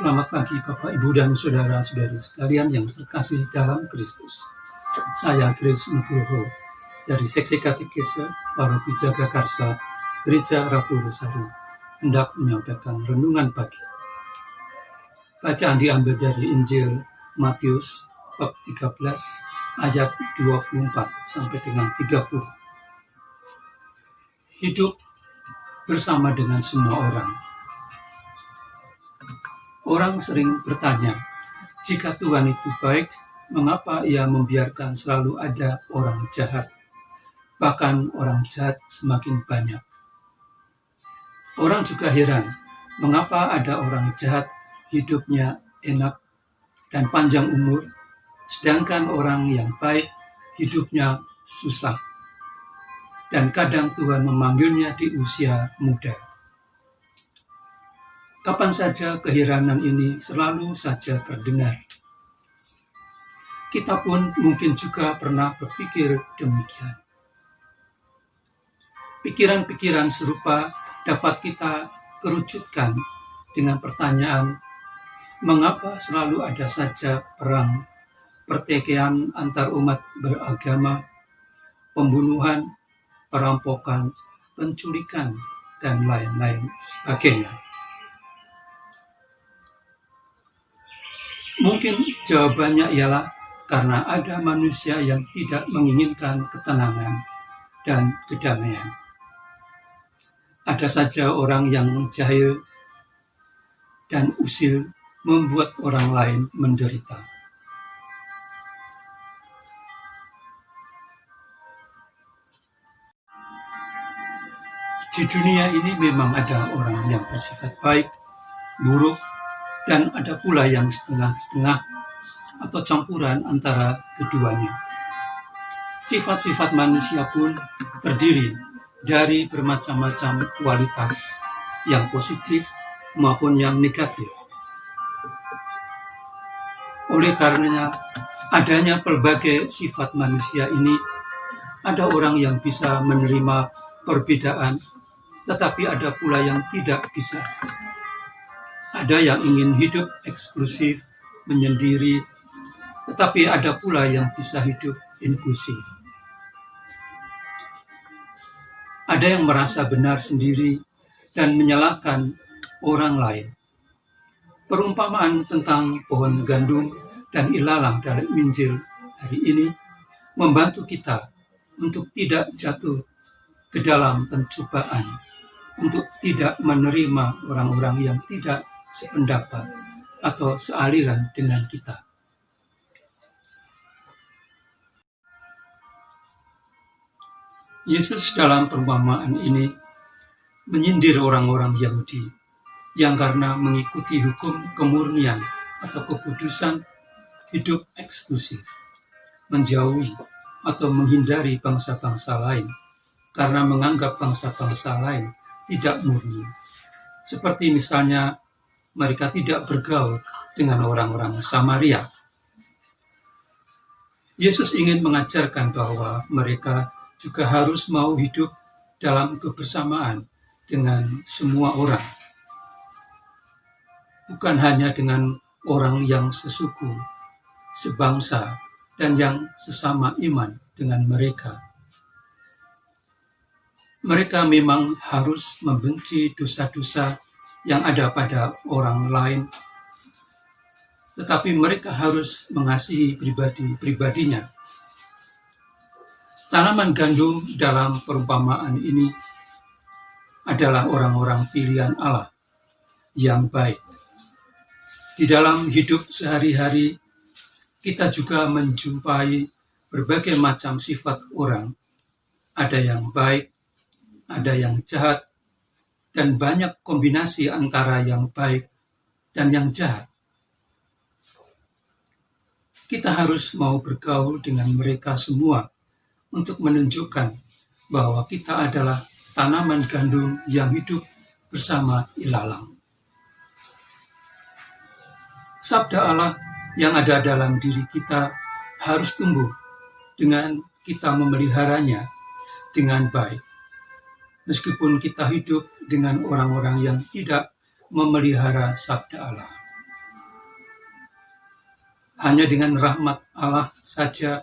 Selamat pagi Bapak, Ibu, dan Saudara-saudari sekalian yang terkasih dalam Kristus. Saya Grace Nugroho dari Seksi Katekese Paroki Jagakarsa Gereja Ratu Rosario hendak menyampaikan renungan pagi. Bacaan diambil dari Injil Matius bab 13 ayat 24 sampai dengan 30. Hidup bersama dengan semua orang. Orang sering bertanya, jika Tuhan itu baik, mengapa Ia membiarkan selalu ada orang jahat? Bahkan orang jahat semakin banyak. Orang juga heran, mengapa ada orang jahat hidupnya enak dan panjang umur, sedangkan orang yang baik hidupnya susah. Dan kadang Tuhan memanggilnya di usia muda. Kapan saja keheranan ini selalu saja terdengar. Kita pun mungkin juga pernah berpikir demikian. Pikiran-pikiran serupa dapat kita kerucutkan dengan pertanyaan, mengapa selalu ada saja perang, pertikaian antar umat beragama, pembunuhan, perampokan, penculikan, dan lain-lain sebagainya. Mungkin jawabannya ialah karena ada manusia yang tidak menginginkan ketenangan dan kedamaian. Ada saja orang yang jahil dan usil membuat orang lain menderita. Di dunia ini memang ada orang yang bersifat baik, buruk, dan ada pula yang setengah-setengah atau campuran antara keduanya. Sifat-sifat manusia pun terdiri dari bermacam-macam kualitas yang positif maupun yang negatif. Oleh karenanya, adanya berbagai sifat manusia ini, ada orang yang bisa menerima perbedaan, tetapi ada pula yang tidak bisa. Ada yang ingin hidup eksklusif, menyendiri, tetapi ada pula yang bisa hidup inklusif. Ada yang merasa benar sendiri dan menyalahkan orang lain. Perumpamaan tentang pohon gandum dan ilalang dalam Injil hari ini membantu kita untuk tidak jatuh ke dalam pencobaan, untuk tidak menerima orang-orang yang tidak sependapat atau sealiran dengan kita. Yesus dalam perumpamaan ini menyindir orang-orang Yahudi yang karena mengikuti hukum kemurnian atau kekudusan hidup eksklusif, menjauhi atau menghindari bangsa-bangsa lain karena menganggap bangsa-bangsa lain tidak murni. Seperti misalnya mereka tidak bergaul dengan orang-orang Samaria. Yesus ingin mengajarkan bahwa mereka juga harus mau hidup dalam kebersamaan dengan semua orang. Bukan hanya dengan orang yang sesuku, sebangsa, dan yang sesama iman dengan mereka. Mereka memang harus membenci dosa-dosa yang ada pada orang lain, tetapi mereka harus mengasihi pribadi-pribadinya. Tanaman gandum dalam perumpamaan ini adalah orang-orang pilihan Allah yang baik. Di dalam hidup sehari-hari, kita juga menjumpai berbagai macam sifat orang. Ada yang baik, ada yang jahat, dan banyak kombinasi antara yang baik dan yang jahat. Kita harus mau bergaul dengan mereka semua untuk menunjukkan bahwa kita adalah tanaman gandum yang hidup bersama ilalang. Sabda Allah yang ada dalam diri kita harus tumbuh dengan kita memeliharanya dengan baik. Meskipun kita hidup dengan orang-orang yang tidak memelihara sabda Allah. Hanya dengan rahmat Allah saja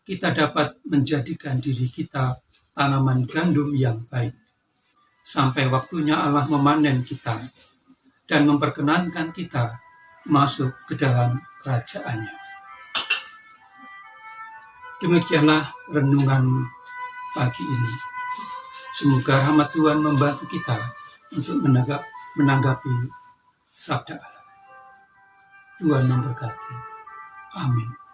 kita dapat menjadikan diri kita tanaman gandum yang baik. Sampai waktunya Allah memanen kita dan memperkenankan kita masuk ke dalam kerajaan-Nya. Demikianlah renungan pagi ini. Semoga rahmat Tuhan membantu kita untuk menanggapi sabda Allah. Tuhan memberkati. Amin.